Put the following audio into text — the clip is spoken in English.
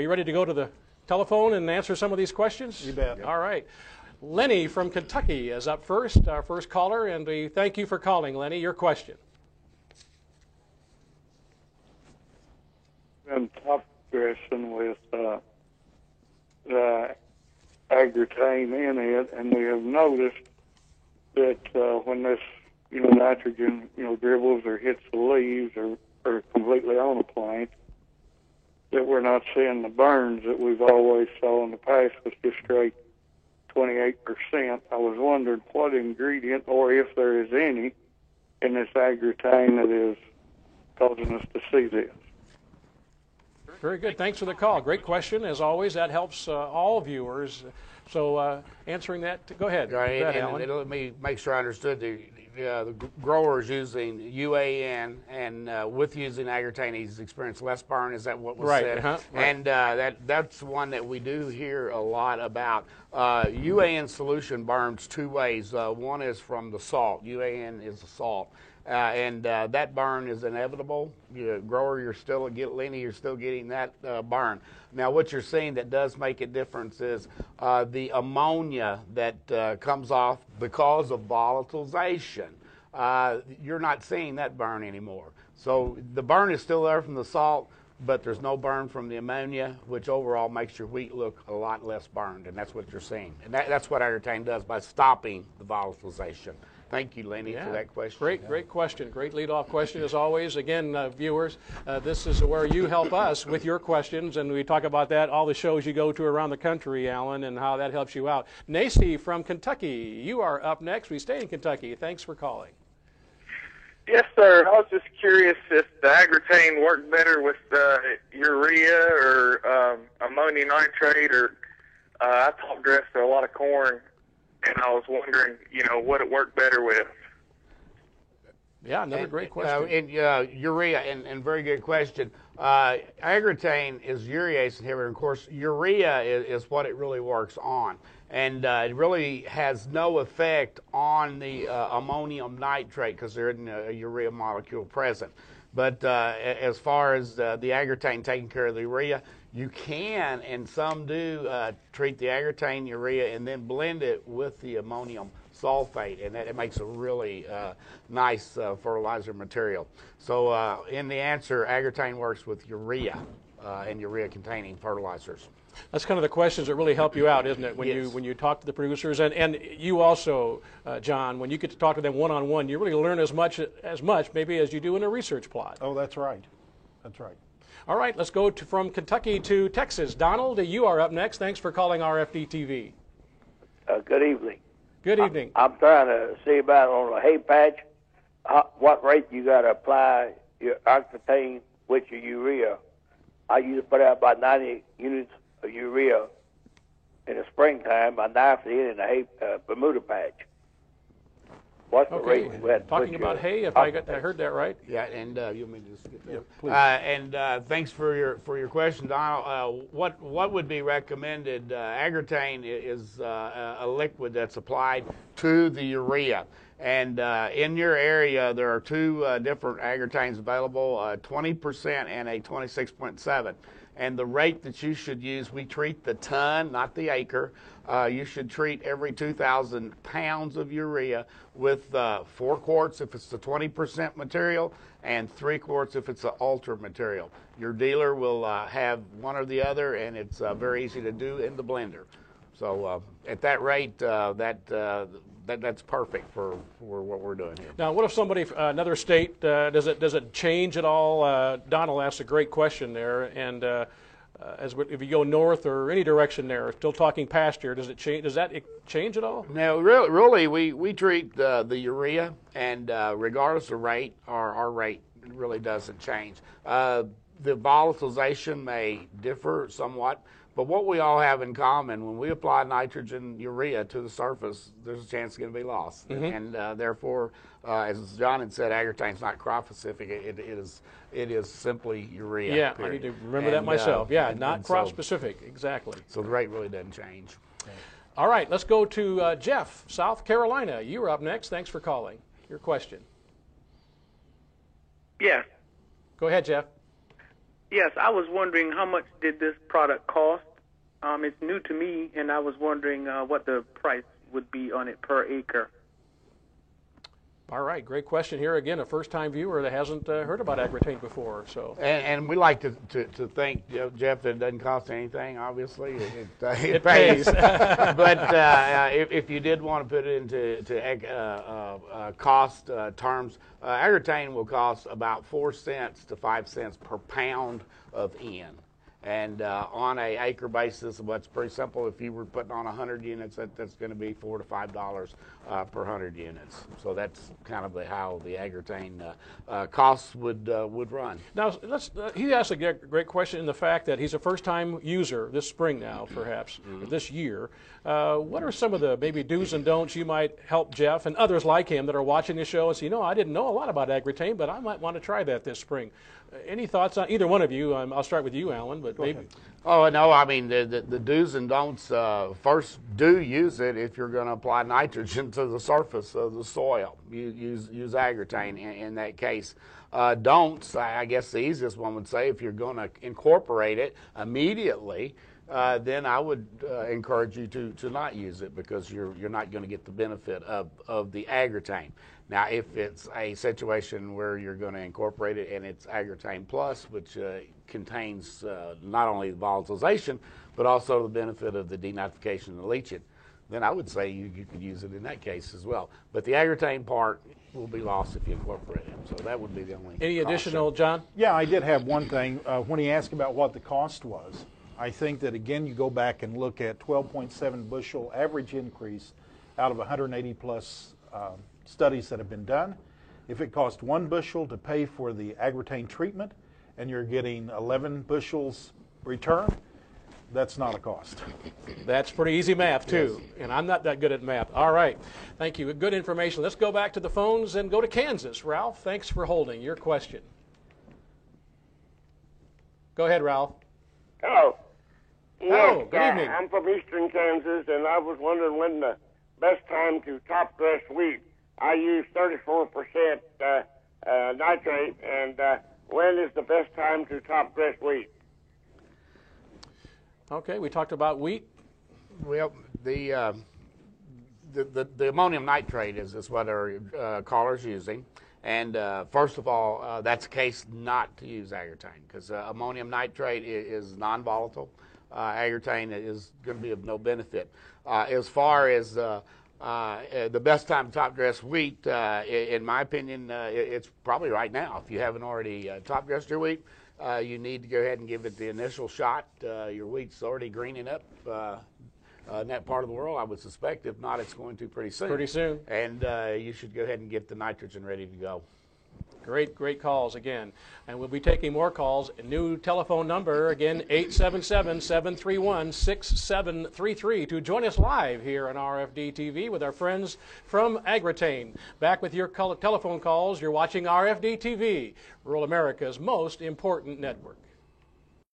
you ready to go to the telephone and answer some of these questions? You bet. All right. Lenny from Kentucky is up first, our first caller, and we thank you for calling, Lenny. Your question. Been top dressing with the Agritane in it, and we have noticed that when this, nitrogen, dribbles or hits the leaves or completely on a plant, that we're not seeing the burns that we've always saw in the past with just straight 28%. I was wondering what ingredient, or if there is any, in this Agritane that is causing us to see this. Very good. Thanks for the call. Great question. As always, that helps all viewers. So answering that, go ahead. Right, Go ahead, and Alan. let me make sure I understood. The growers using UAN and with using Agritane, he's experienced less burn. Is that what was right, said? right. And that's one that we do hear a lot about. UAN solution burns two ways. One is from the salt. UAN is a salt. And that burn is inevitable. Grower, you're still getting that burn. Now, what you're seeing that does make a difference is the ammonia that comes off because of volatilization. You're not seeing that burn anymore. So the burn is still there from the salt, but there's no burn from the ammonia, which overall makes your wheat look a lot less burned, and that's what you're seeing. And that's what Agritane does by stopping the volatilization. Thank you, Lenny, for that question. Great question. Great lead-off question, as always. Again, viewers, this is where you help us with your questions, and we talk about that, all the shows you go to around the country, Alan, and how that helps you out. Nacy from Kentucky, you are up next. We stay in Kentucky. Thanks for calling. Yes, sir. I was just curious if the Agritane worked better with urea or ammonium nitrate, or I top dressed a lot of corn, and I was wondering, what it worked better with. Yeah, another great question. Urea, and very good question. Agritane is urease inhibitor. Of course, urea is what it really works on. And it really has no effect on the ammonium nitrate because there isn't a urea molecule present. But as far as the Agritane taking care of the urea, you can, and some do, treat the Agritane urea and then blend it with the ammonium sulfate, and it makes a really nice fertilizer material. So in the answer, Agritane works with urea and urea-containing fertilizers. That's kind of the questions that really help you out, isn't it? When Yes. you talk to the producers, and you also, John, when you get to talk to them one-on-one, you really learn as much maybe as you do in a research plot. Oh, that's right. That's right. All right, let's go from Kentucky to Texas. Donald, you are up next. Thanks for calling RFD TV. Good evening. Good evening. I'm trying to see about on a hay patch, what rate you got to apply your Agritane with your urea. I usually put out about 90 units of urea in the springtime. I knifed it in a hay Bermuda patch. What's the rate we had to Talking put about hay, if I heard that right. Yeah, and you mean to just get that? Please. Thanks for your question, Donald. What would be recommended? Agritane is a liquid that's applied to the urea, and in your area there are two different Agritanes available: 20% and a 26.7. And the rate that you should use, we treat the ton, not the acre. You should treat every 2,000 pounds of urea with 4 quarts if it's the 20% material and 3 quarts if it's the ultra material. Your dealer will have one or the other, and it's very easy to do in the blender. So at that rate, that's perfect for what we're doing here. Now, what if somebody, another state, does it change at all? Donald asked a great question there, and if you go north or any direction there, still talking pasture, does it change? Does that change at all? No, really, we treat the urea, and regardless of rate, our rate really doesn't change. The volatilization may differ somewhat, but what we all have in common, when we apply nitrogen urea to the surface, there's a chance it's going to be lost. Mm-hmm. And therefore, as John had said, Agritane's not crop specific. It is simply urea. Yeah, period. I need to remember that myself. Not crop so, specific, exactly. So the rate really doesn't change. All right, let's go to Jeff, South Carolina. You are up next. Thanks for calling. Your question. Yeah. Go ahead, Jeff. Yes, I was wondering how much did this product cost? It's new to me, and I was wondering what the price would be on it per acre. All right, great question here. Again, a first-time viewer that hasn't heard about Agritain before. So, And we like to think, Jeff, that it doesn't cost anything. Obviously, it pays. But if you did want to put it into cost terms, Agritain will cost about 4 cents to 5 cents per pound of N. And on a acre basis, what's pretty simple. If you were putting on 100 units, that's going to be $4 to $5 per 100 units. So that's kind of how the Agritain costs would run. now he asked a great question in the fact that he's a first-time user this spring now, perhaps this year. What are some of the maybe do's and don'ts you might help Jeff and others like him that are watching the show and say, I didn't know a lot about Agritain, but I might want to try that this spring. Any thoughts on either one of you? I'll start with you, Alan. But maybe. Oh no, I mean the do's and don'ts. First, do use it if you're going to apply nitrogen to the surface of the soil. Use Agritain in that case. Don'ts, I guess the easiest one would say, if you're going to incorporate it immediately, then I would encourage you to not use it because you're not going to get the benefit of the Agritain. Now, if it's a situation where you're going to incorporate it and it's Agritain Plus, which contains not only the volatilization, but also the benefit of the denitrification and the leaching, then I would say you could use it in that case as well. But the Agritain part will be lost if you incorporate it. So that would be the only Any additional, caution. John? Yeah, I did have one thing. When he asked about what the cost was, I think that, again, you go back and look at 12.7 bushel average increase out of 180 plus studies that have been done. If it costs 1 bushel to pay for the Agritain treatment and you're getting 11 bushels return, that's not a cost. That's pretty easy math, too. Yes. And I'm not that good at math. All right. Thank you. Good information. Let's go back to the phones and go to Kansas. Ralph, thanks for holding. Your question. Go ahead, Ralph. Hello. Hello. Good evening. I'm from eastern Kansas, and I was wondering when the best time to top dress wheat. I use 34% nitrate, and when is the best time to top dress wheat? Okay, we talked about wheat. Well, the ammonium nitrate is what our caller's using. And first of all, that's a case not to use Agritain because ammonium nitrate is non-volatile. Agritain is going to be of no benefit. As far as the best time to top dress wheat, in my opinion, it's probably right now. If you haven't already top dressed your wheat, you need to go ahead and give it the initial shot. Your wheat's already greening up in that part of the world, I would suspect. If not, it's going to pretty soon. Pretty soon. And you should go ahead and get the nitrogen ready to go. Great calls again. And we'll be taking more calls. A new telephone number, again, 877-731-6733 to join us live here on RFD TV with our friends from Agritain. Back with your telephone calls. You're watching RFD TV, rural America's most important network.